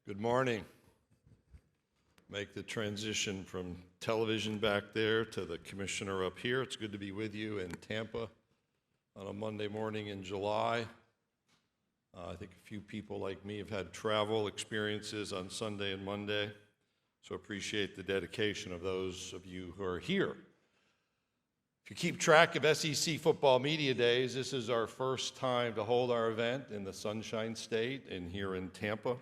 Good morning. Make the transition from television back there to the commissioner up here. It's good to be with you in Tampa on a Monday morning in July. I think a few people like me have had travel experiences on Sunday and Monday, so appreciate the dedication of those of you who are here. If you keep track of SEC Football Media Days, this is our first time to hold our event in the Sunshine State and here in Tampa.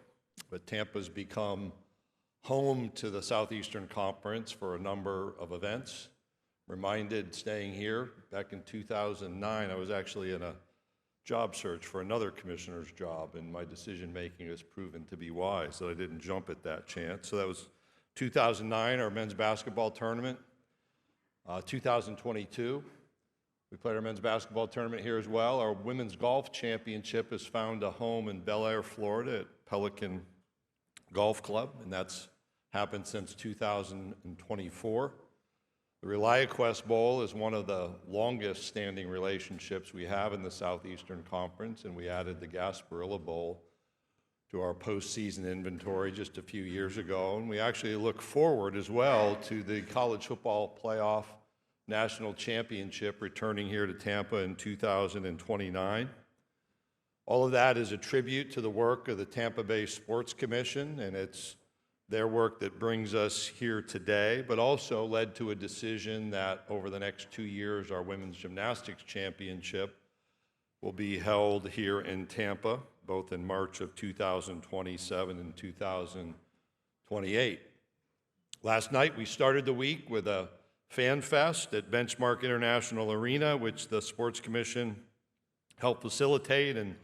But Tampa's become home to the Southeastern Conference for a number of events. Reminded staying here, back in 2009, I was actually in a job search for another commissioner's job, and my decision-making has proven to be wise, so I didn't jump at that chance. So that was 2009, our men's basketball tournament. 2022, we played our men's basketball tournament here as well. Our women's golf championship has found a home in Bel Air, Florida at Pelican Golf Club, and that's happened since 2024. The ReliaQuest Bowl is one of the longest standing relationships we have in the Southeastern Conference, and we added the Gasparilla Bowl to our postseason inventory just a few years ago. And we actually look forward as well to the College Football Playoff National Championship returning here to Tampa in 2029. All of that is a tribute to the work of the Tampa Bay Sports Commission, and it's their work that brings us here today, but also led to a decision that over the next 2 years, our Women's Gymnastics Championship will be held here in Tampa, both in March of 2027 and 2028. Last night, we started the week with a fan fest at Benchmark International Arena, which the Sports Commission helped facilitate, and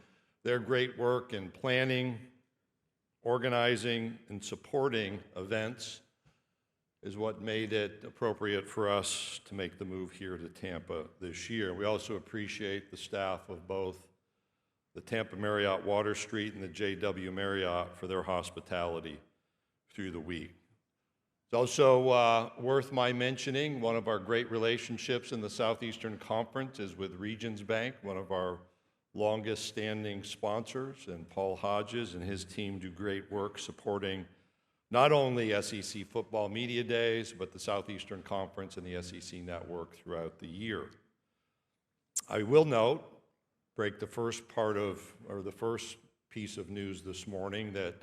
their great work in planning, organizing, and supporting events is what made it appropriate for us to make the move here to Tampa this year. We also appreciate the staff of both the Tampa Marriott Water Street and the JW Marriott for their hospitality through the week. It's also worth my mentioning, one of our great relationships in the Southeastern Conference is with Regions Bank, one of our longest standing sponsors, and Paul Hodges and his team do great work supporting not only SEC Football Media Days, but the Southeastern Conference and the SEC Network throughout the year. I will note, break the first piece of news this morning, that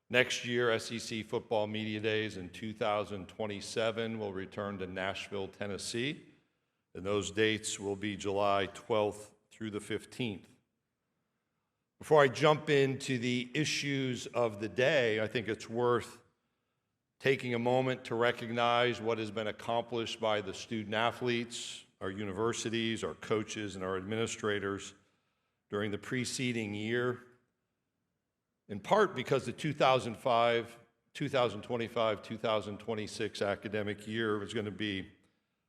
next year SEC Football Media Days in 2027 will return to Nashville, Tennessee, and those dates will be July 12th through the 15th. Before I jump into the issues of the day, I think it's worth taking a moment to recognize what has been accomplished by the student athletes, our universities, our coaches, and our administrators during the preceding year, in part because the 2025-2026 academic year is going to be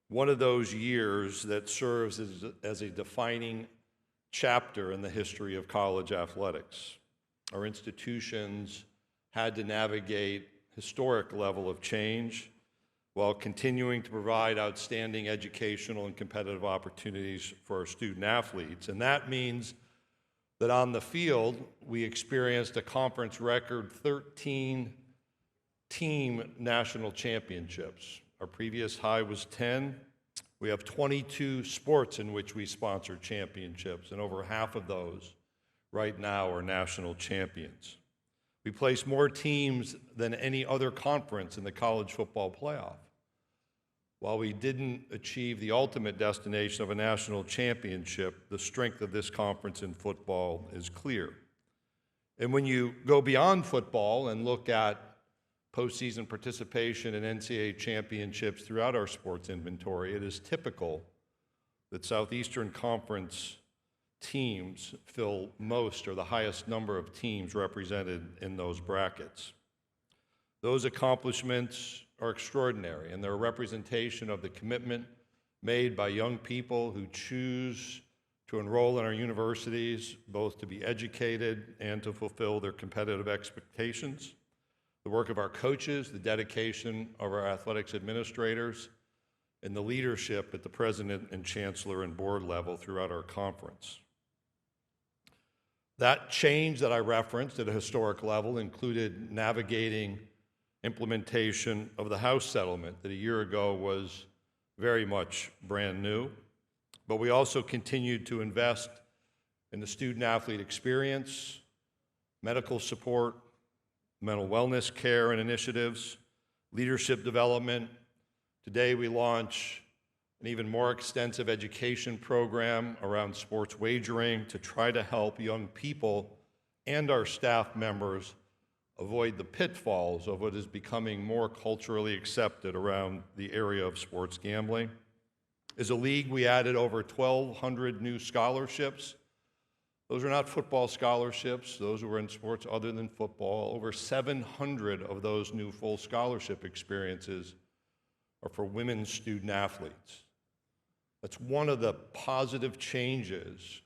one of those years that serves as a defining chapter in the history of college athletics. Our institutions had to navigate historic level of change while continuing to provide outstanding educational and competitive opportunities for our student athletes. And that means that on the field, we experienced a conference record 13 team national championships. Our previous high was 10. We have 22 sports in which we sponsor championships, and over half of those right now are national champions. We place more teams than any other conference in the college football playoff. While we didn't achieve the ultimate destination of a national championship, the strength of this conference in football is clear. And when you go beyond football and look at postseason participation in NCAA championships throughout our sports inventory, it is typical that Southeastern Conference teams fill most or the highest number of teams represented in those brackets. Those accomplishments are extraordinary, and they're a representation of the commitment made by young people who choose to enroll in our universities, both to be educated and to fulfill their competitive expectations. The work of our coaches, the dedication of our athletics administrators, and the leadership at the president and chancellor and board level throughout our conference. That change that I referenced at a historic level included navigating implementation of the House settlement that a year ago was very much brand new. But we also continued to invest in the student-athlete experience, medical support, mental wellness care and initiatives, leadership development. Today we launch an even more extensive education program around sports wagering to try to help young people and our staff members avoid the pitfalls of what is becoming more culturally accepted around the area of sports gambling. As a league, we added over 1,200 new scholarships. Those are not football scholarships. Those were in sports other than football. Over 700 of those new full scholarship experiences are for women's student athletes. That's one of the positive changes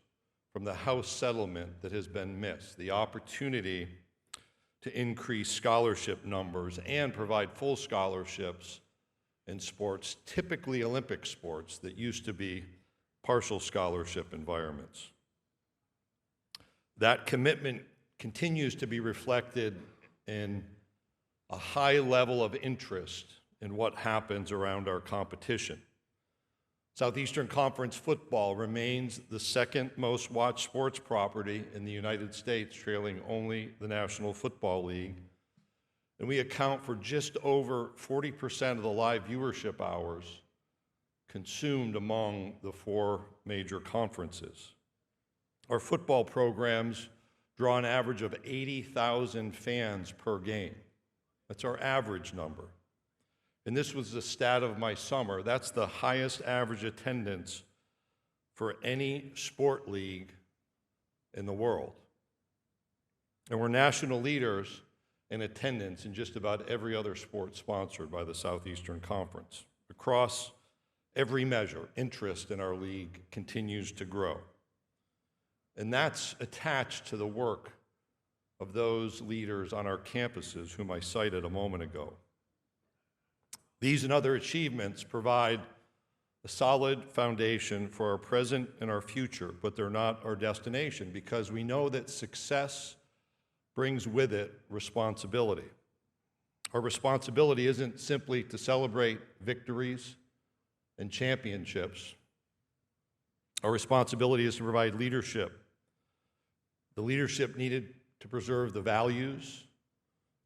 from the House settlement that has been missed, the opportunity to increase scholarship numbers and provide full scholarships in sports, typically Olympic sports, that used to be partial scholarship environments. That commitment continues to be reflected in a high level of interest in what happens around our competition. Southeastern Conference football remains the second most watched sports property in the United States, trailing only the National Football League. And we account for just over 40% of the live viewership hours consumed among the four major conferences. Our football programs draw an average of 80,000 fans per game. That's our average number. And this was the stat of my summer. That's the highest average attendance for any sport league in the world. And we're national leaders in attendance in just about every other sport sponsored by the Southeastern Conference. Across every measure, interest in our league continues to grow. And that's attached to the work of those leaders on our campuses whom I cited a moment ago. These and other achievements provide a solid foundation for our present and our future, but they're not our destination, because we know that success brings with it responsibility. Our responsibility isn't simply to celebrate victories and championships. Our responsibility is to provide leadership, the leadership needed to preserve the values,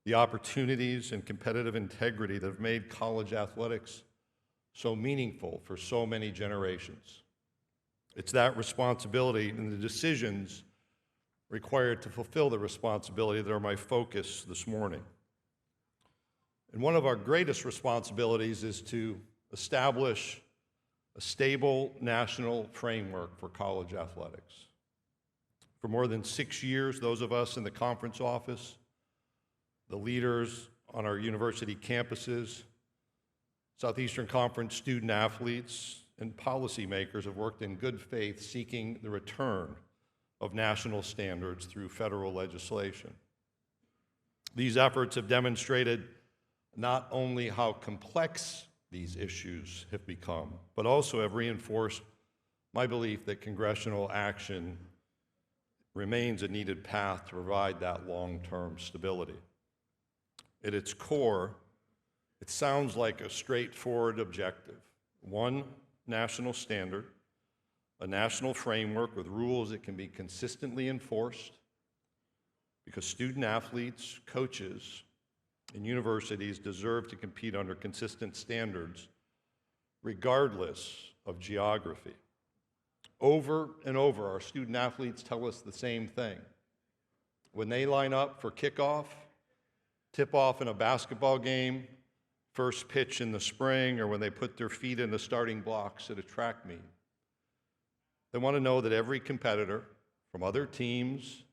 the opportunities, and competitive integrity that have made college athletics so meaningful for so many generations. It's that responsibility and the decisions required to fulfill the responsibility that are my focus this morning. And one of our greatest responsibilities is to establish a stable national framework for college athletics. For more than 6 years, those of us in the conference office, the leaders on our university campuses, Southeastern Conference student athletes, and policymakers have worked in good faith seeking the return of national standards through federal legislation. These efforts have demonstrated not only how complex these issues have become, but also have reinforced my belief that congressional action remains a needed path to provide that long-term stability. At its core, it sounds like a straightforward objective: one national standard, a national framework with rules that can be consistently enforced, because student athletes, coaches, and universities deserve to compete under consistent standards regardless of geography. Over and over, our student athletes tell us the same thing. When they line up for kickoff, tip-off in a basketball game, first pitch in the spring, or when they put their feet in the starting blocks at a track meet, they want to know that every competitor from other teams,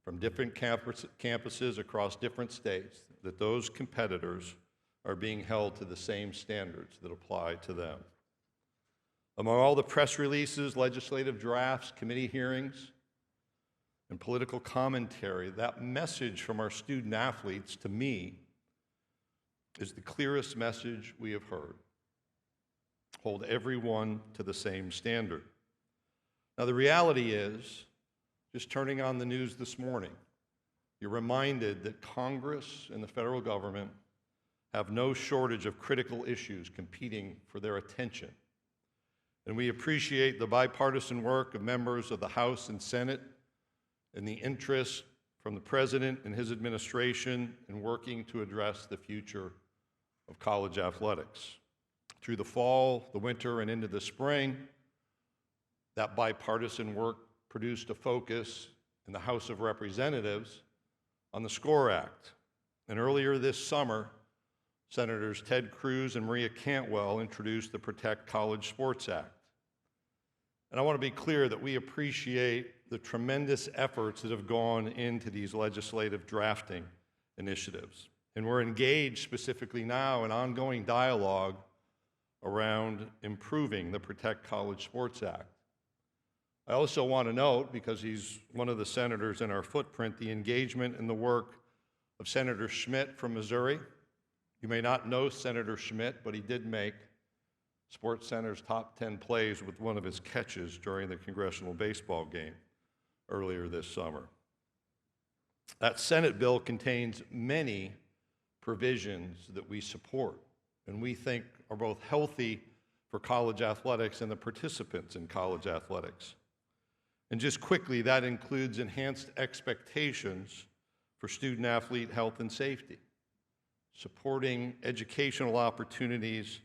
from different campuses across different states, that those competitors are being held to the same standards that apply to them. Among all the press releases, legislative drafts, committee hearings, and political commentary, that message from our student athletes, to me, is the clearest message we have heard. Hold everyone to the same standard. Now, the reality is, just turning on the news this morning, you're reminded that Congress and the federal government have no shortage of critical issues competing for their attention. And we appreciate the bipartisan work of members of the House and Senate and the interest from the President and his administration in working to address the future of college athletics. Through the fall, the winter, and into the spring, that bipartisan work produced a focus in the House of Representatives on the SCORE Act. And earlier this summer, Senators Ted Cruz and Maria Cantwell introduced the Protect College Sports Act. And I want to be clear that we appreciate the tremendous efforts that have gone into these legislative drafting initiatives. And we're engaged specifically now in ongoing dialogue around improving the Protect College Sports Act. I also want to note, because he's one of the senators in our footprint, the engagement and the work of Senator Schmidt from Missouri. You may not know Senator Schmidt, but he did make SportsCenter's top 10 plays with one of his catches during the congressional baseball game earlier this summer. That Senate bill contains many provisions that we support and we think are both healthy for college athletics and the participants in college athletics. And just quickly, that includes enhanced expectations for student-athlete health and safety, supporting educational opportunities,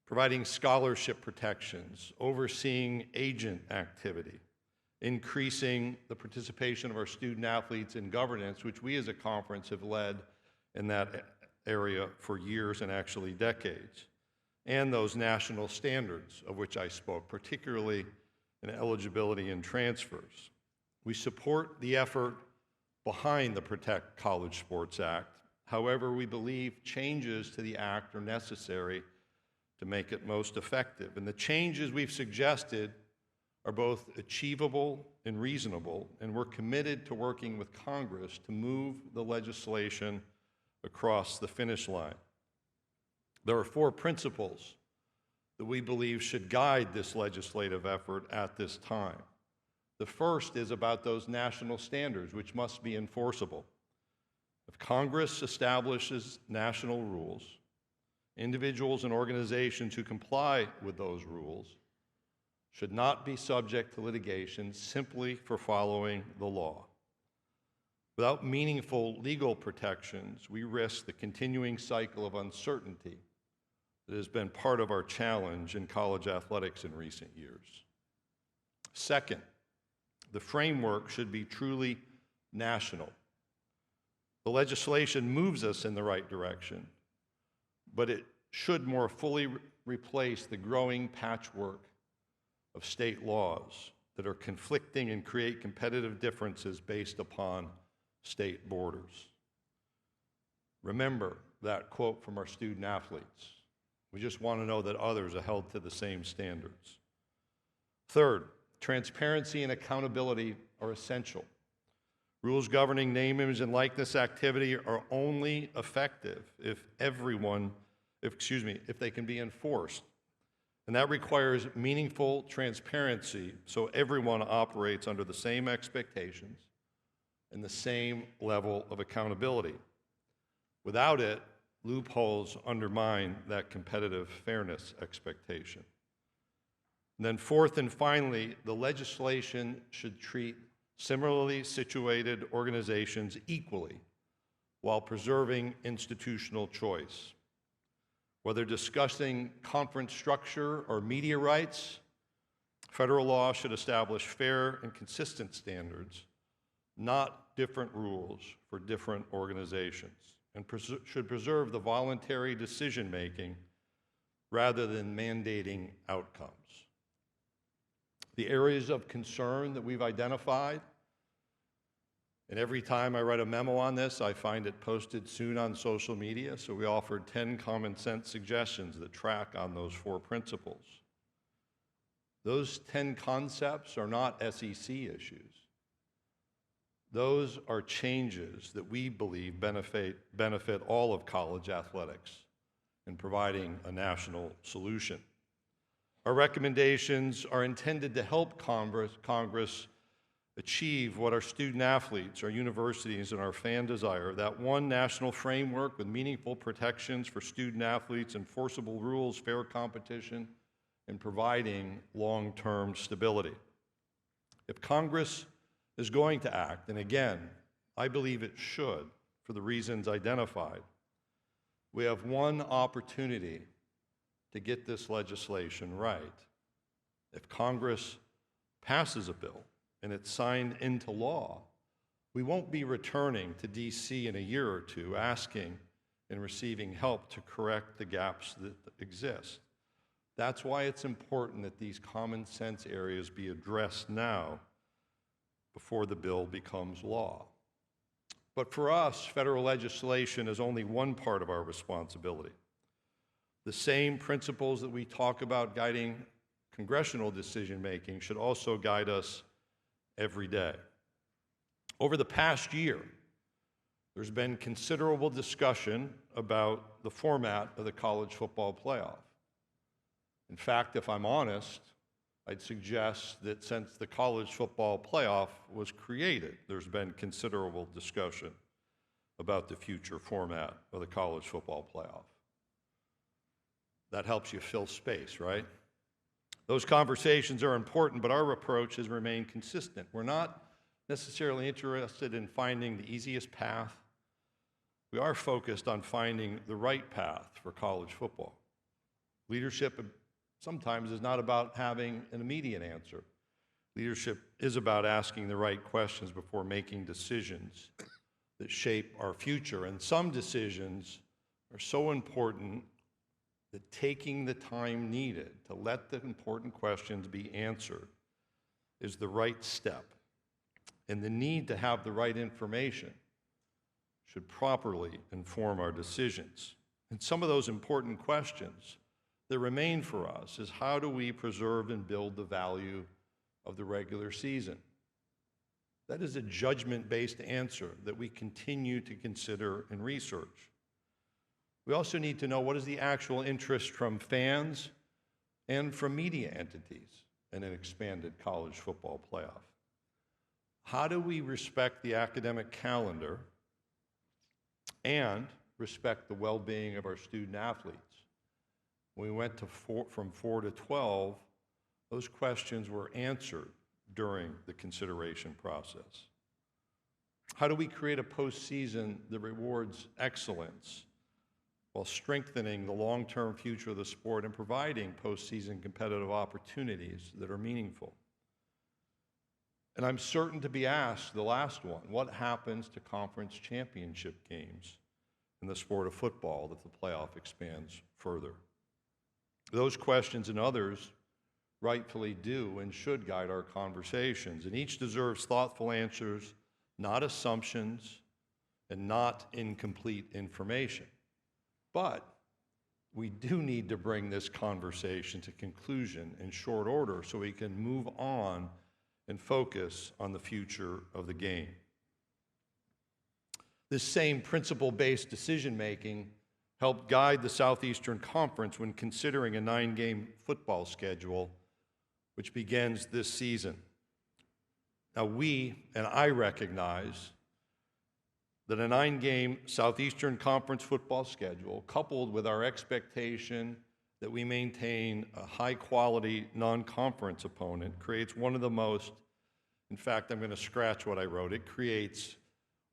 providing scholarship protections, overseeing agent activity, increasing the participation of our student-athletes in governance, which we as a conference have led in that area for years and actually decades, and those national standards of which I spoke, particularly in eligibility and transfers. We support the effort behind the Protect College Sports Act. However, we believe changes to the act are necessary to make it most effective. And the changes we've suggested are both achievable and reasonable, and we're committed to working with Congress to move the legislation across the finish line. There are 4 principles that we believe should guide this legislative effort at this time. The first is about those national standards, which must be enforceable. If Congress establishes national rules, individuals and organizations who comply with those rules should not be subject to litigation simply for following the law. Without meaningful legal protections, we risk the continuing cycle of uncertainty that has been part of our challenge in college athletics in recent years. Second, the framework should be truly national. The legislation moves us in the right direction, but it should more fully replace the growing patchwork of state laws that are conflicting and create competitive differences based upon state borders. Remember that quote from our student athletes. We just want to know that others are held to the same standards. Third, transparency and accountability are essential. Rules governing name, image, and likeness activity are only effective if they can be enforced. And that requires meaningful transparency so everyone operates under the same expectations and the same level of accountability. Without it, loopholes undermine that competitive fairness expectation. And then fourth and finally, the legislation should treat similarly situated organizations equally while preserving institutional choice. Whether discussing conference structure or media rights, federal law should establish fair and consistent standards, not different rules for different organizations, and should preserve the voluntary decision-making rather than mandating outcomes. The areas of concern that we've identified, and every time I write a memo on this, I find it posted soon on social media, so we offered 10 common sense suggestions that track on those 4 principles. Those 10 concepts are not SEC issues. Those are changes that we believe benefit all of college athletics in providing a national solution. Our recommendations are intended to help Congress achieve what our student athletes, our universities, and our fans desire, that one national framework with meaningful protections for student athletes, enforceable rules, fair competition, and providing long-term stability. If Congress is going to act, and again, I believe it should for the reasons identified, we have one opportunity to get this legislation right. If Congress passes a bill and it's signed into law, we won't be returning to D.C. in a year or two asking and receiving help to correct the gaps that exist. That's why it's important that these common sense areas be addressed now before the bill becomes law. But for us, federal legislation is only one part of our responsibility. The same principles that we talk about guiding congressional decision-making should also guide us every day. Over the past year, there's been considerable discussion about the format of the college football playoff. In fact, if I'm honest, I'd suggest that since the college football playoff was created, there's been considerable discussion about the future format of the college football playoff. That helps you fill space, right? Those conversations are important, but our approach has remained consistent. We're not necessarily interested in finding the easiest path. We are focused on finding the right path for college football. Leadership sometimes is not about having an immediate answer. Leadership is about asking the right questions before making decisions that shape our future. And some decisions are so important that taking the time needed to let the important questions be answered is the right step. And the need to have the right information should properly inform our decisions. And some of those important questions that remain for us is, how do we preserve and build the value of the regular season? That is a judgment-based answer that we continue to consider and research. We also need to know, what is the actual interest from fans and from media entities in an expanded college football playoff? How do we respect the academic calendar and respect the well-being of our student athletes? When we went from 4 to 12, those questions were answered during the consideration process. How do we create a postseason that rewards excellence while strengthening the long-term future of the sport and providing postseason competitive opportunities that are meaningful? And I'm certain to be asked, the last one, what happens to conference championship games in the sport of football if the playoff expands further? Those questions and others rightfully do and should guide our conversations, and each deserves thoughtful answers, not assumptions, and not incomplete information. But we do need to bring this conversation to conclusion in short order so we can move on and focus on the future of the game. This same principle-based decision-making helped guide the Southeastern Conference when considering a 9-game football schedule, which begins this season. Now, we and I recognize that a 9-game Southeastern Conference football schedule, coupled with our expectation that we maintain a high-quality non-conference opponent, creates one of the most, in fact, I'm going to scratch what I wrote, it creates,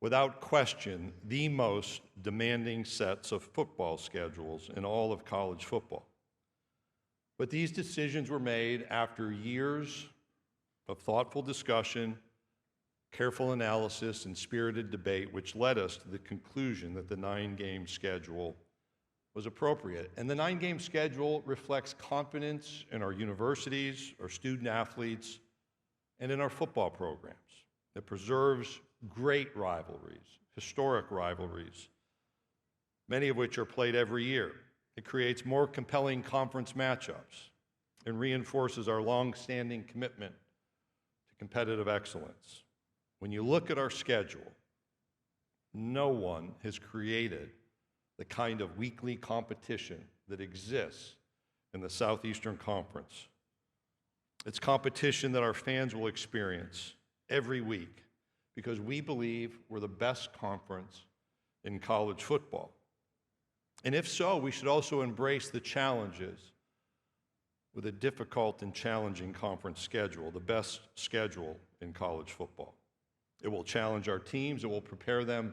without question, the most demanding sets of football schedules in all of college football. But these decisions were made after years of thoughtful discussion, careful analysis, and spirited debate, which led us to the conclusion that the 9-game schedule was appropriate. And the 9-game schedule reflects confidence in our universities, our student athletes, and in our football programs. It preserves great rivalries, historic rivalries, many of which are played every year. It creates more compelling conference matchups and reinforces our long-standing commitment to competitive excellence. When you look at our schedule, no one has created the kind of weekly competition that exists in the Southeastern Conference. It's competition that our fans will experience, every week because we believe we're the best conference in college football. And if so, we should also embrace the challenges with a difficult and challenging conference schedule, the best schedule in college football. It will challenge our teams, it will prepare them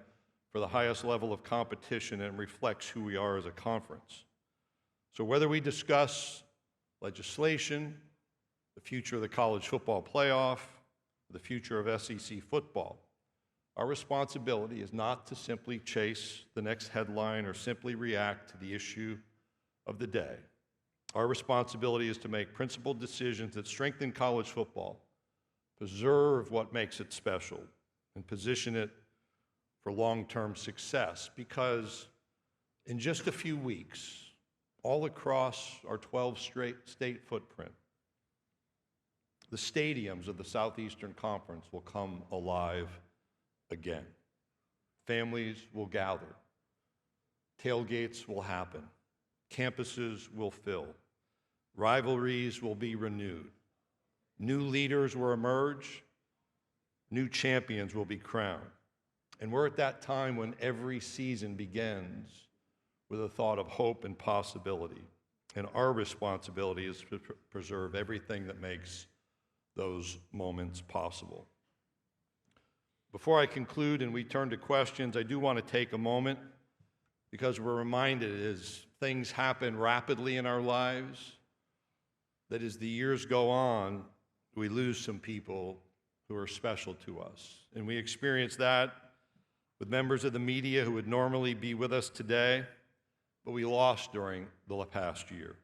for the highest level of competition, and reflects who we are as a conference. So whether we discuss legislation, the future of the college football playoff, the future of SEC football, our responsibility is not to simply chase the next headline or simply react to the issue of the day. Our responsibility is to make principled decisions that strengthen college football, preserve what makes it special, and position it for long-term success. Because in just a few weeks, all across our 12-state footprint, the stadiums of the Southeastern Conference will come alive again. Families will gather. Tailgates will happen. Campuses will fill. Rivalries will be renewed. New leaders will emerge. New champions will be crowned. And we're at that time when every season begins with a thought of hope and possibility. And our responsibility is to preserve everything that makes those moments possible. Before I conclude and we turn to questions, I do want to take a moment because we're reminded as things happen rapidly in our lives that as the years go on, we lose some people who are special to us. And we experience that with members of the media who would normally be with us today, but we lost during the past year.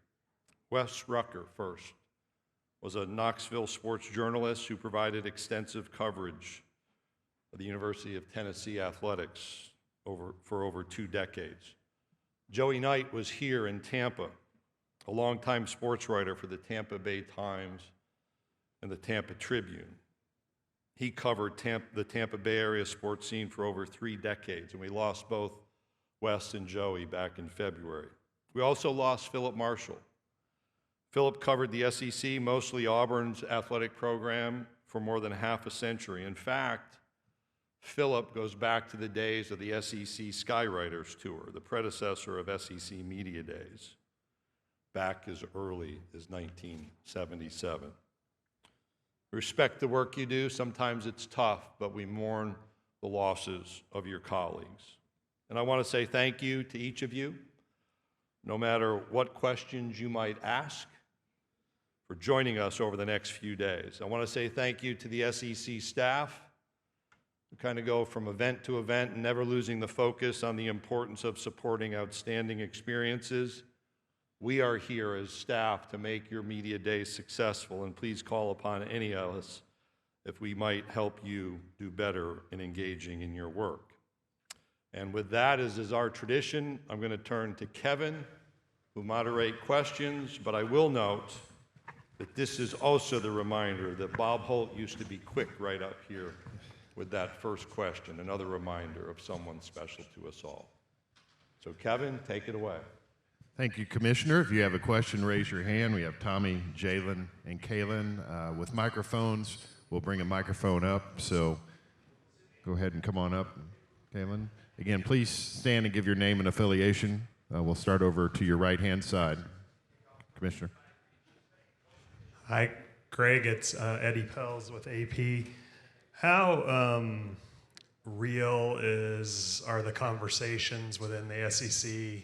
Wes Rucker first was a Knoxville sports journalist who provided extensive coverage of the University of Tennessee athletics for over 2 decades. Joey Knight was here in Tampa, a longtime sports writer for the Tampa Bay Times and the Tampa Tribune. He covered the Tampa Bay area sports scene for over 3 decades, and we lost both Wes and Joey back in February. We also lost Philip Marshall. Philip covered the SEC, mostly Auburn's athletic program, for more than half a century. In fact, Philip goes back to the days of the SEC Skywriters Tour, the predecessor of SEC Media Days, back as early as 1977. Respect the work you do. Sometimes it's tough, but we mourn the losses of your colleagues. And I want to say thank you to each of you, no matter what questions you might ask, for joining us over the next few days. I want to say thank you to the SEC staff, who kind of go from event to event and never losing the focus on the importance of supporting outstanding experiences. We are here as staff to make your media days successful, and please call upon any of us if we might help you do better in engaging in your work. And with that, as is our tradition, I'm going to turn to Kevin, who moderate questions, but I will note that this is also the reminder that Bob Holt used to be quick right up here with that first question, another reminder of someone special to us all. So Kevin, take it away. Thank you, Commissioner. If you have a question, raise your hand. We have Tommy, Jalen, and Kaylin with microphones. We'll bring a microphone up, so go ahead and come on up, Kaylin. Again, please stand and give your name and affiliation. We'll start over to your right-hand side. Commissioner. Hi, Greg. It's Eddie Pels with AP. How real are the conversations within the SEC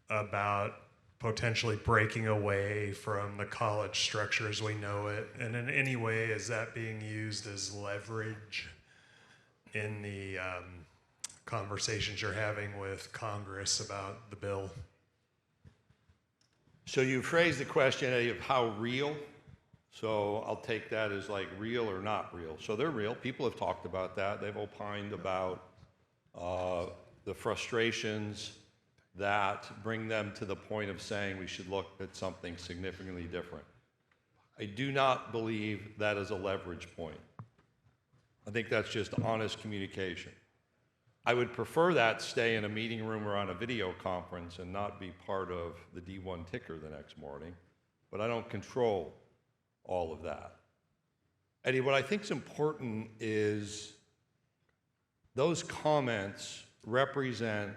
about potentially breaking away from the college structure as we know it? And in any way, is that being used as leverage in the conversations you're having with Congress about the bill? So you phrased the question of how real. So I'll take that as like real or not real. So they're real. People have talked about that. They've opined about the frustrations that bring them to the point of saying we should look at something significantly different. I do not believe that is a leverage point. I think that's just honest communication. I would prefer that stay in a meeting room or on a video conference and not be part of the D1 ticker the next morning, but I don't control all of that. Eddie, what I think is important is those comments represent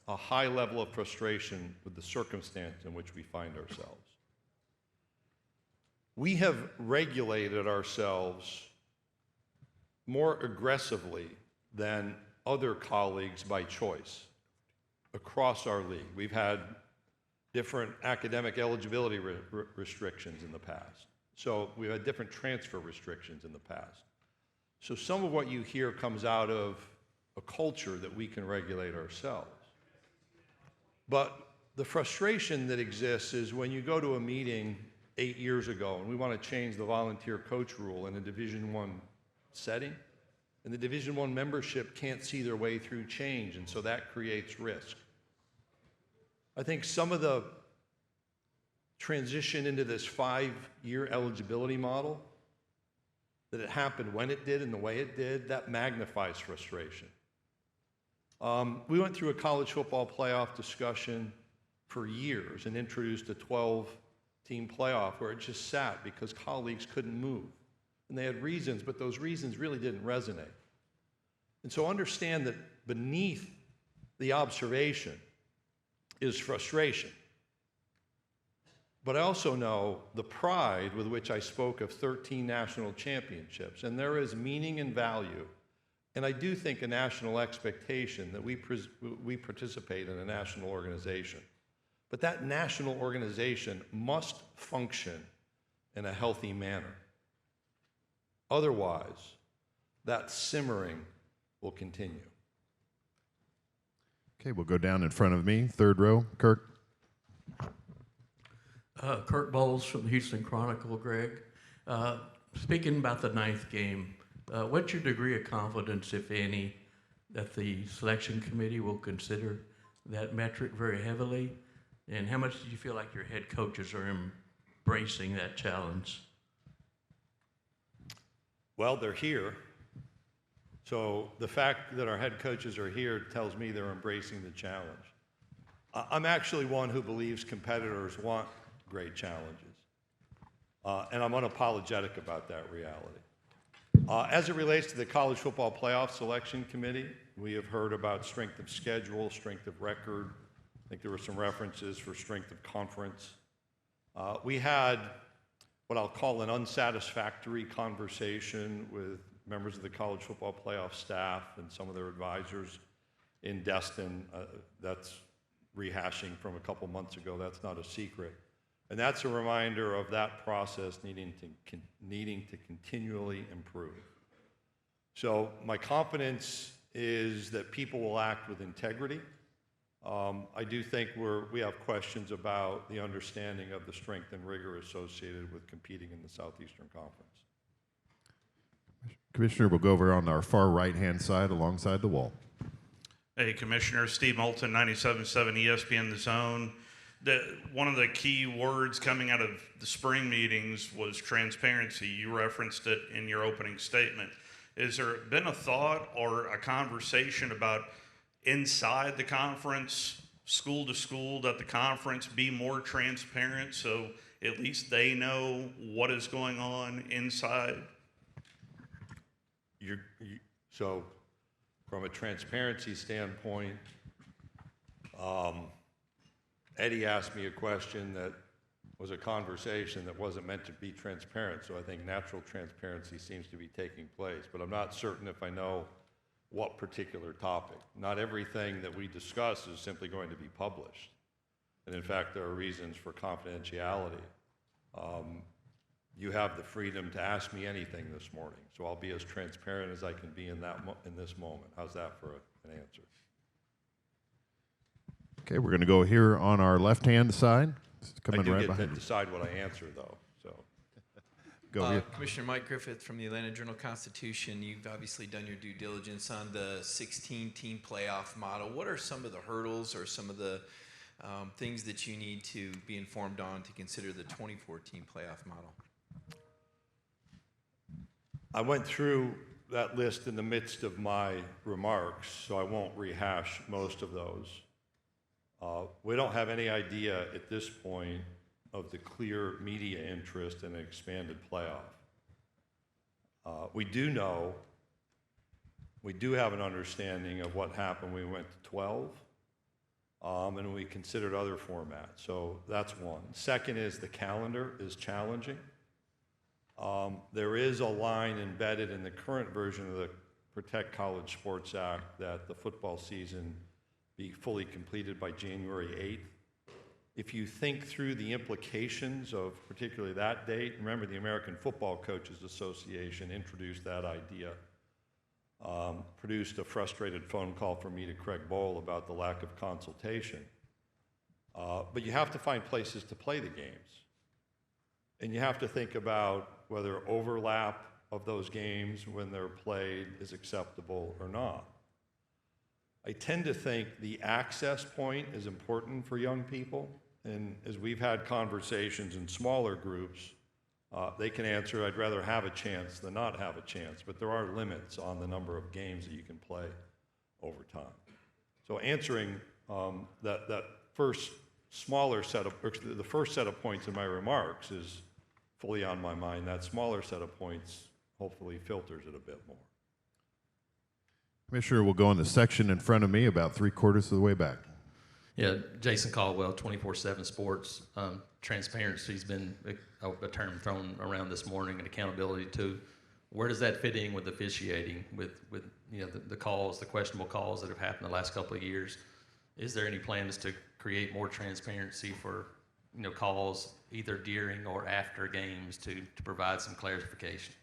a high level of frustration with the circumstance in which we find ourselves. We have regulated ourselves more aggressively than other colleagues by choice across our league. We've had different academic eligibility restrictions in the past. So we've had different transfer restrictions in the past. So some of what you hear comes out of a culture that we can regulate ourselves. But the frustration that exists is when you go to a meeting 8 years ago and we want to change the volunteer coach rule in a Division I setting, and the Division I membership can't see their way through change, and so that creates risk. I think some of the transition into this 5-year eligibility model, that it happened when it did and the way it did, that magnifies frustration. We went through a college football playoff discussion for years and introduced a 12-team playoff where it just sat because colleagues couldn't move. And they had reasons, but those reasons really didn't resonate. And so understand that beneath the observation is frustration. But I also know the pride with which I spoke of 13 national championships, and there is meaning and value, and I do think a national expectation that we participate in a national organization. But that national organization must function in a healthy manner. Otherwise, that simmering will continue. Okay, we'll go down in front of me, third row. Kirk. Kurt Bowles from the Houston Chronicle, Greg. Speaking about the ninth game, what's your degree of confidence, if any, that the selection committee will consider that metric very heavily? And how much do you feel like your head coaches are embracing that challenge? Well, they're here. So the fact that our head coaches are here tells me they're embracing the challenge. I'm actually one who believes competitors want great challenges. And I'm unapologetic about that reality. As it relates to the College Football Playoff Selection Committee, we have heard about strength of schedule, strength of record. I think there were some references for strength of conference. We had what I'll call an unsatisfactory conversation with members of the College Football Playoff staff and some of their advisors in Destin. That's rehashing from a couple months ago. That's not a secret. And that's a reminder of that process needing to continually improve. So my confidence is that people will act with integrity. I do think we have questions about the understanding of the strength and rigor associated with competing in the Southeastern Conference. Commissioner, we'll go over on our far right-hand side alongside the wall. Hey, Commissioner, Steve Moulton, 97.7 ESPN The Zone. One of the key words coming out of the spring meetings was transparency. You referenced it in your opening statement. Has there been a thought or a conversation about inside the conference, school to school, that the conference be more transparent so at least they know what is going on inside? So from a transparency standpoint, Eddie asked me a question that was a conversation that wasn't meant to be transparent, so I think natural transparency seems to be taking place, but I'm not certain if I know what particular topic. Not everything that we discuss is simply going to be published, and in fact there are reasons for confidentiality. You have the freedom to ask me anything this morning, so I'll be as transparent as I can be in this moment. How's that for an answer? Okay, we're going to go here on our left-hand side. Coming I do right get to behind you. decide what I answer, though. So, Go here. Commissioner Mike Griffith from the Atlanta Journal-Constitution. You've obviously done your due diligence on the 16-team playoff model. What are some of the hurdles or some of the things that you need to be informed on to consider the 24-team playoff model? I went through that list in the midst of my remarks, so I won't rehash most of those. We don't have any idea at this point of the clear media interest in an expanded playoff. We do have an understanding of what happened when we went to 12, and we considered other formats. So that's one. Second is the calendar is challenging. There is a line embedded in the current version of the Protect College Sports Act that the football season be fully completed by January 8th. If you think through the implications of particularly that date, remember the American Football Coaches Association introduced that idea, produced a frustrated phone call from me to Craig Bowl about the lack of consultation. But you have to find places to play the games. And you have to think about whether overlap of those games when they're played is acceptable or not. I tend to think the access point is important for young people. And as we've had conversations in smaller groups, they can answer, I'd rather have a chance than not have a chance. But there are limits on the number of games that you can play over time. So answering that first smaller set of, the first set of points in my remarks is fully on my mind. That smaller set of points hopefully filters it a bit more. Commissioner will go in the section in front of me about 3/4 of the way back. Yeah, Jason Caldwell, 24/7 Sports. Transparency's been a term thrown around this morning, and accountability too. Where does that fit in with officiating, with the calls, the questionable calls that have happened the last couple of years? Is there any plans to create more transparency for calls either during or after games to provide some clarification?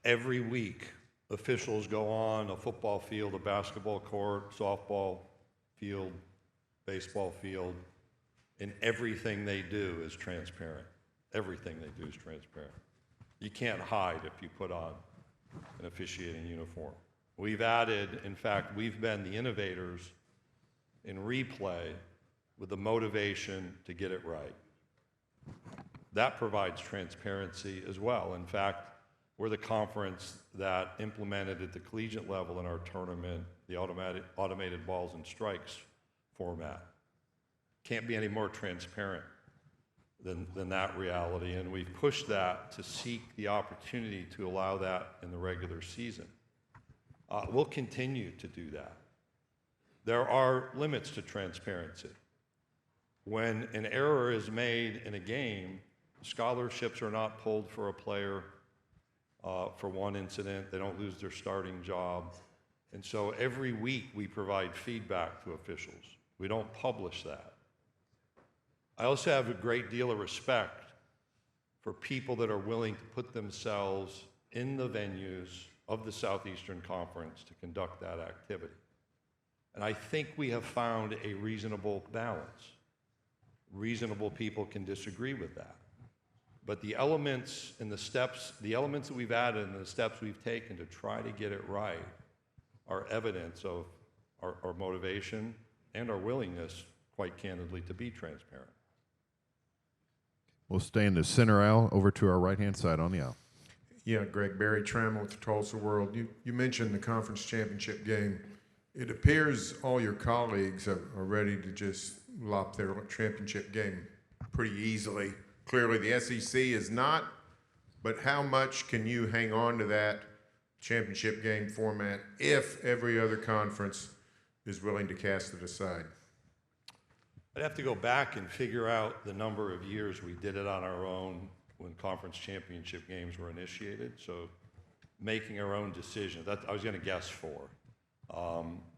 Every week, officials go on a football field, a basketball court, softball field, baseball field, and everything they do is transparent. Everything they do is transparent. You can't hide if you put on an officiating uniform. We've added, in fact, we've been the innovators in replay with the motivation to get it right. That provides transparency as well. In fact, we're the conference that implemented at the collegiate level in our tournament the automated balls and strikes format. Can't be any more transparent than that reality, and we've pushed that to seek the opportunity to allow that in the regular season. We'll continue to do that. There are limits to transparency. When an error is made in a game, scholarships are not pulled for a player for one incident. They don't lose their starting job. And so every week we provide feedback to officials. We don't publish that. I also have a great deal of respect for people that are willing to put themselves in the venues of the Southeastern Conference to conduct that activity. And I think we have found a reasonable balance. Reasonable people can disagree with that. But the elements and the steps, the elements that we've added and the steps we've taken to try to get it right are evidence of our motivation and our willingness, quite candidly, to be transparent. We'll stay in the center aisle over to our right-hand side on the aisle. Yeah, Greg, Barry Trammell with the Tulsa World. You mentioned the conference championship game. It appears all your colleagues are ready to just lop their championship game pretty easily. Clearly, the SEC is not, but how much can you hang on to that championship game format if every other conference is willing to cast it aside? I'd have to go back and figure out the number of years we did it on our own when conference championship games were initiated. So making our own decision, that I was going to guess 4.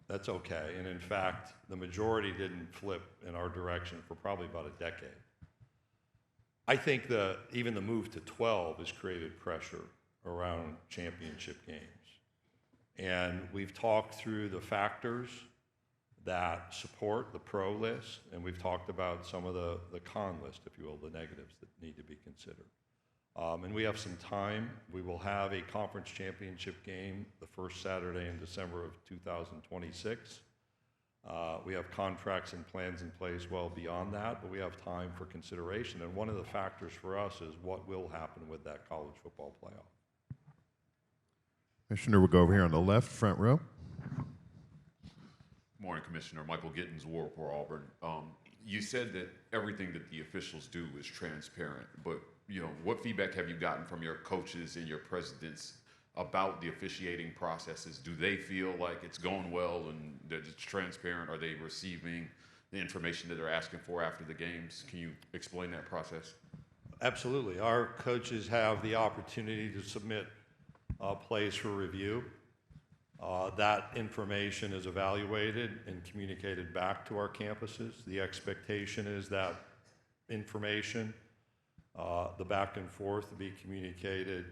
That's okay. And in fact, the majority didn't flip in our direction for probably about a decade. I think even the move to 12 has created pressure around championship games. And we've talked through the factors that support the pro list, and we've talked about some of the con list, if you will, the negatives that need to be considered. And we have some time. We will have a conference championship game the first Saturday in December of 2026. We have contracts and plans in place well beyond that, but we have time for consideration. And one of the factors for us is what will happen with that college football playoff. Commissioner, we'll go over here on the left, front row. Morning, Commissioner. Michael Gittins, War Report, Auburn. You said that everything that the officials do is transparent, but what feedback have you gotten from your coaches and your presidents about the officiating processes? Do they feel like it's going well and that it's transparent? Are they receiving the information that they're asking for after the games? Can you explain that process? Absolutely. Our coaches have the opportunity to submit plays for review. That information is evaluated and communicated back to our campuses. The expectation is that information, the back and forth, be communicated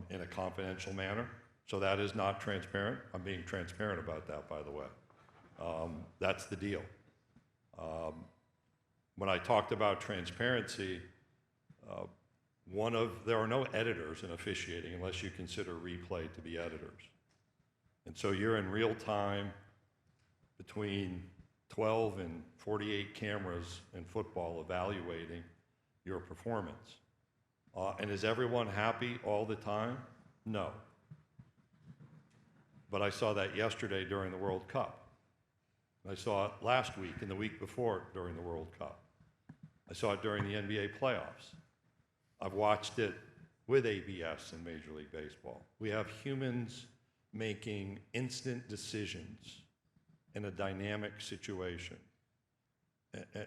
in a confidential manner. So that is not transparent. I'm being transparent about that, by the way. That's the deal. When I talked about transparency, there are no editors in officiating unless you consider replay to be editors. And so you're in real time between 12 and 48 cameras in football evaluating your performance. And is everyone happy all the time? No. But I saw that yesterday during the World Cup. I saw it last week and the week before during the World Cup. I saw it during the NBA playoffs. I've watched it with ABS in Major League Baseball. We have humans making instant decisions in a dynamic situation.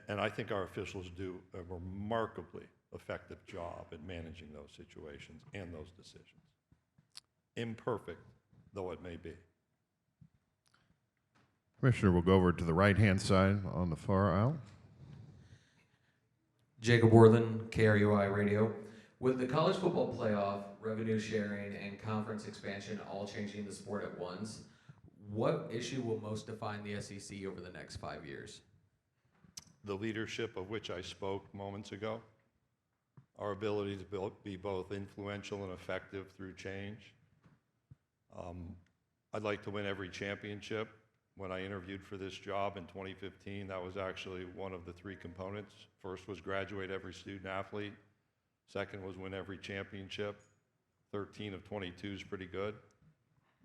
And I think our officials do a remarkably effective job at managing those situations and those decisions. Imperfect though it may be. Commissioner, we'll go over to the right-hand side on the far aisle. Jacob Worthen, KRUI Radio. With the college football playoff, revenue sharing, and conference expansion all changing the sport at once, what issue will most define the SEC over the next 5 years? The leadership of which I spoke moments ago, our ability to be both influential and effective through change. I'd like to win every championship. When I interviewed for this job in 2015, that was actually one of the three components. First was graduate every student athlete. Second was win every championship. 13 of 22 is pretty good.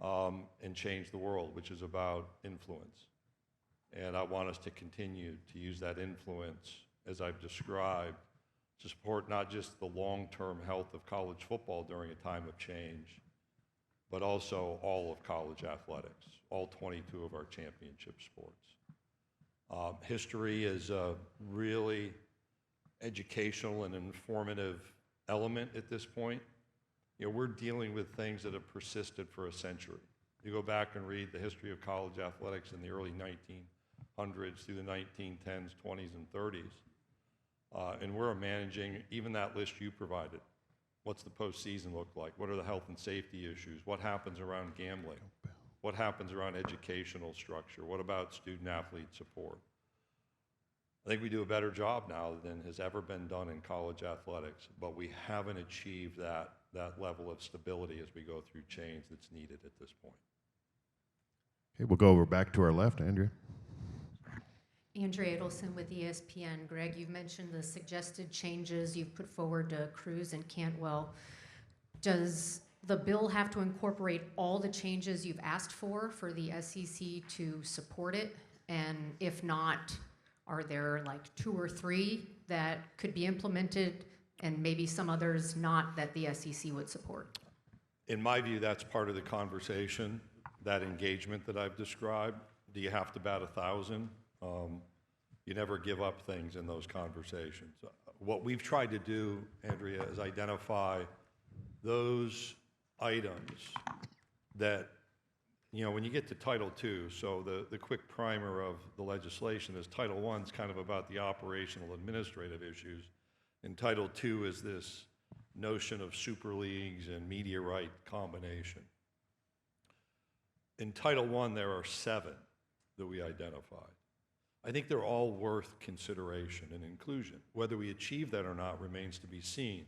And change the world, which is about influence. And I want us to continue to use that influence, as I've described, to support not just the long-term health of college football during a time of change, but also all of college athletics, all 22 of our championship sports. History is a really educational and informative element at this point. We're dealing with things that have persisted for a century. You go back and read the history of college athletics in the early 1900s through the 1910s, 20s, and 30s. And we're managing even that list you provided. What's the postseason look like? What are the health and safety issues? What happens around gambling? What happens around educational structure? What about student-athlete support? I think we do a better job now than has ever been done in college athletics, but we haven't achieved that level of stability as we go through change that's needed at this point. Okay, we'll go over back to our left, Andrea. Andrea Adelson with ESPN. Greg, you've mentioned the suggested changes you've put forward to Cruz and Cantwell. Does the bill have to incorporate all the changes you've asked for the SEC to support it? And if not, are there like 2 or 3 that could be implemented and maybe some others not that the SEC would support? In my view, that's part of the conversation, that engagement that I've described. Do you have to bat 1,000? You never give up things in those conversations. What we've tried to do, Andrea, is identify those items that, when you get to Title II, so the quick primer of the legislation is Title I is kind of about the operational administrative issues, and Title II is this notion of super leagues and media right combination. In Title I, there are 7 that we identified. I think they're all worth consideration and inclusion. Whether we achieve that or not remains to be seen.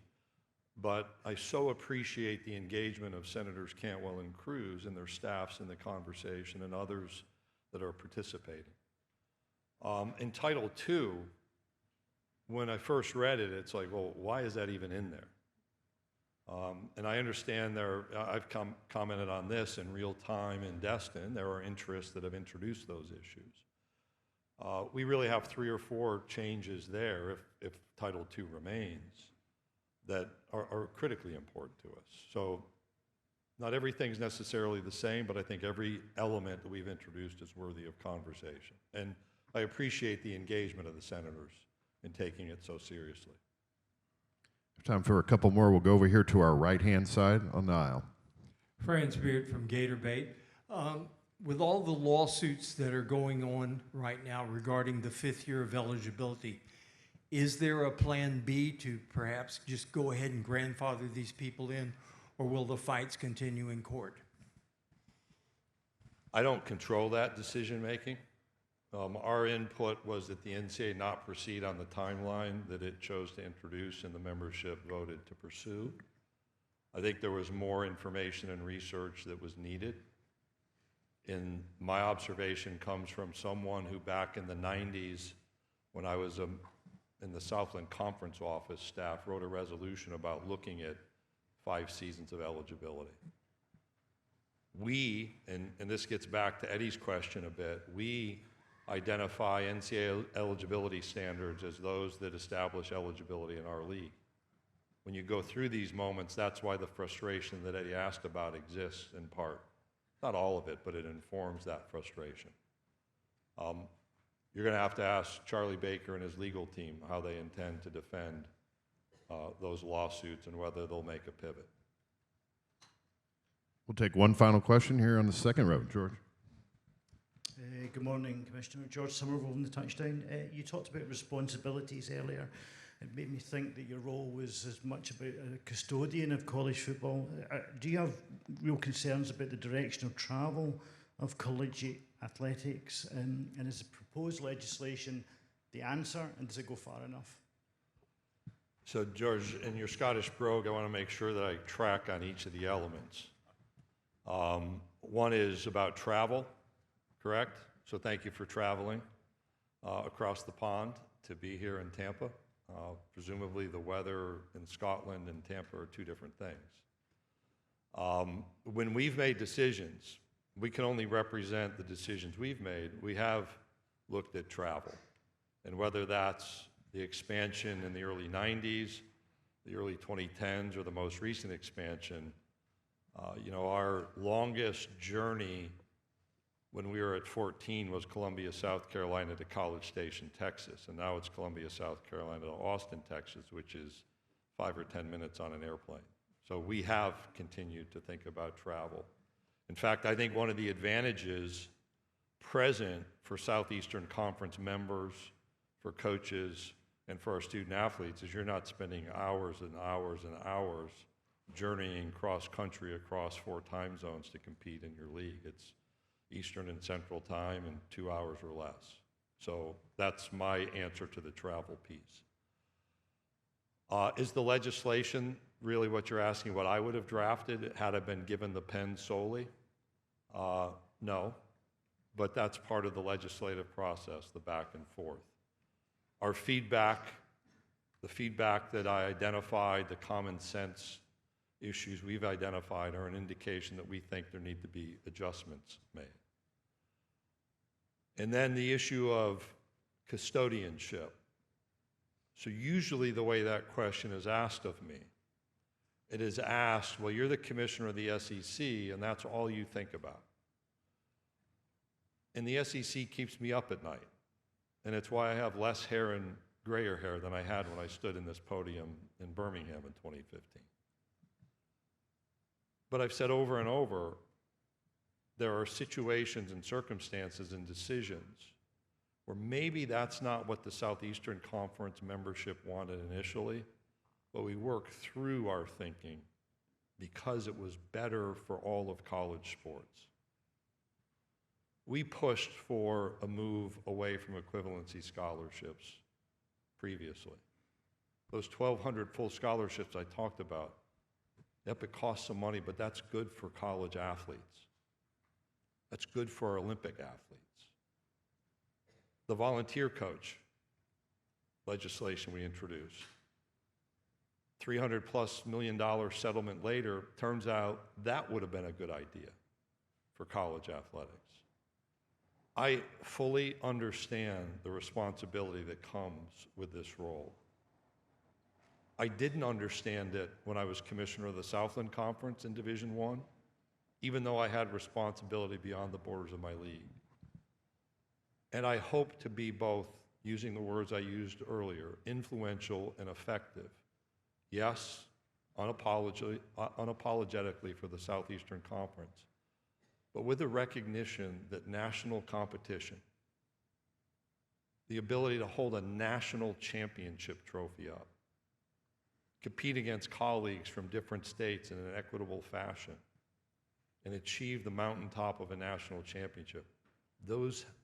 But I so appreciate the engagement of Senators Cantwell and Cruz and their staffs in the conversation and others that are participating. In Title II, when I first read it, it's like, well, why is that even in there? And I understand I've commented on this in real time in Destin. There are interests that have introduced those issues. We really have 3 or 4 changes there, if Title II remains, that are critically important to us. So not everything's necessarily the same, but I think every element that we've introduced is worthy of conversation. And I appreciate the engagement of the senators in taking it so seriously. Time for a couple more. We'll go over here to our right-hand side on the aisle. Franz Beard from Gator Bait. With all the lawsuits that are going on right now regarding the 5th year of eligibility, is there a plan B to perhaps just go ahead and grandfather these people in, or will the fights continue in court? I don't control that decision-making. Our input was that the NCAA not proceed on the timeline that it chose to introduce and the membership voted to pursue. I think there was more information and research that was needed. And my observation comes from someone who back in the 90s, when I was in the Southland Conference office, staff wrote a resolution about looking at 5 seasons of eligibility. We, and this gets back to Eddie's question a bit, we identify NCAA eligibility standards as those that establish eligibility in our league. When you go through these moments, that's why the frustration that Eddie asked about exists in part. Not all of it, but it informs that frustration. You're going to ask Charlie Baker and his legal team how they intend to defend those lawsuits and whether they'll make a pivot. We'll take one final question here on the second row. George. Good morning, Commissioner. George Somerville from the Touchdown. You talked about responsibilities earlier. It made me think that your role was as much about a custodian of college football. Do you have real concerns about the direction of travel of collegiate athletics? And is the proposed legislation the answer, and does it go far enough? So, George, in your Scottish brogue, I want to make sure that I track on each of the elements. One is about travel, correct? So thank you for traveling across the pond to be here in Tampa. Presumably the weather in Scotland and Tampa are 2 different things. When we've made decisions, we can only represent the decisions we've made. We have looked at travel, and whether that's the expansion in the early 90s, the early 2010s, or the most recent expansion, our longest journey when we were at 14 was Columbia, South Carolina to College Station, Texas, and now it's Columbia, South Carolina to Austin, Texas, which is 5 or 10 minutes on an airplane. So we have continued to think about travel. In fact, I think one of the advantages present for Southeastern Conference members, for coaches, and for our student athletes is you're not spending hours and hours and hours journeying cross-country across 4 time zones to compete in your league. It's Eastern and Central Time in 2 hours or less. So that's my answer to the travel piece. Is the legislation really what you're asking, what I would have drafted had I been given the pen solely? No, but that's part of the legislative process, the back and forth. Our feedback, the feedback that I identified, the common sense issues we've identified are an indication that we think there need to be adjustments made. And then the issue of custodianship. So usually the way that question is asked of me, it is asked, well, you're the commissioner of the SEC, and that's all you think about. And the SEC keeps me up at night. And it's why I have less hair and grayer hair than I had when I stood in this podium in Birmingham in 2015. But I've said over and over, there are situations and circumstances and decisions where maybe that's not what the Southeastern Conference membership wanted initially, but we worked through our thinking because it was better for all of college sports. We pushed for a move away from equivalency scholarships previously. Those 1,200 full scholarships I talked about, yep, it costs some money, but that's good for college athletes. That's good for our Olympic athletes. The volunteer coach legislation we introduced, $300+ million settlement later, turns out that would have been a good idea for college athletics. I fully understand the responsibility that comes with this role. I didn't understand it when I was commissioner of the Southland Conference in Division I, even though I had responsibility beyond the borders of my league. And I hope to be both, using the words I used earlier, influential and effective. Yes, unapologetically for the Southeastern Conference, but with the recognition that national competition, the ability to hold a national championship trophy up, compete against colleagues from different states in an equitable fashion, and achieve the mountaintop of a national championship,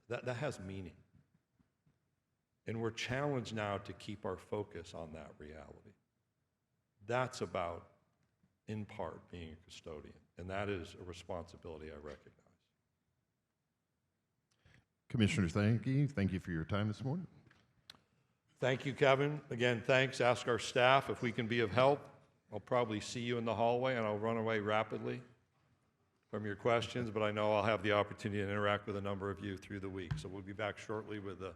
that has meaning. And we're challenged now to keep our focus on that reality. That's about, in part, being a custodian, and that is a responsibility I recognize. Commissioner Sankey, thank you for your time this morning. Thank you, Kevin. Again, thanks. Ask our staff if we can be of help. I'll probably see you in the hallway, and I'll run away rapidly from your questions, but I know I'll have the opportunity to interact with a number of you through the week. So we'll be back shortly with the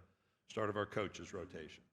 start of our coaches rotation.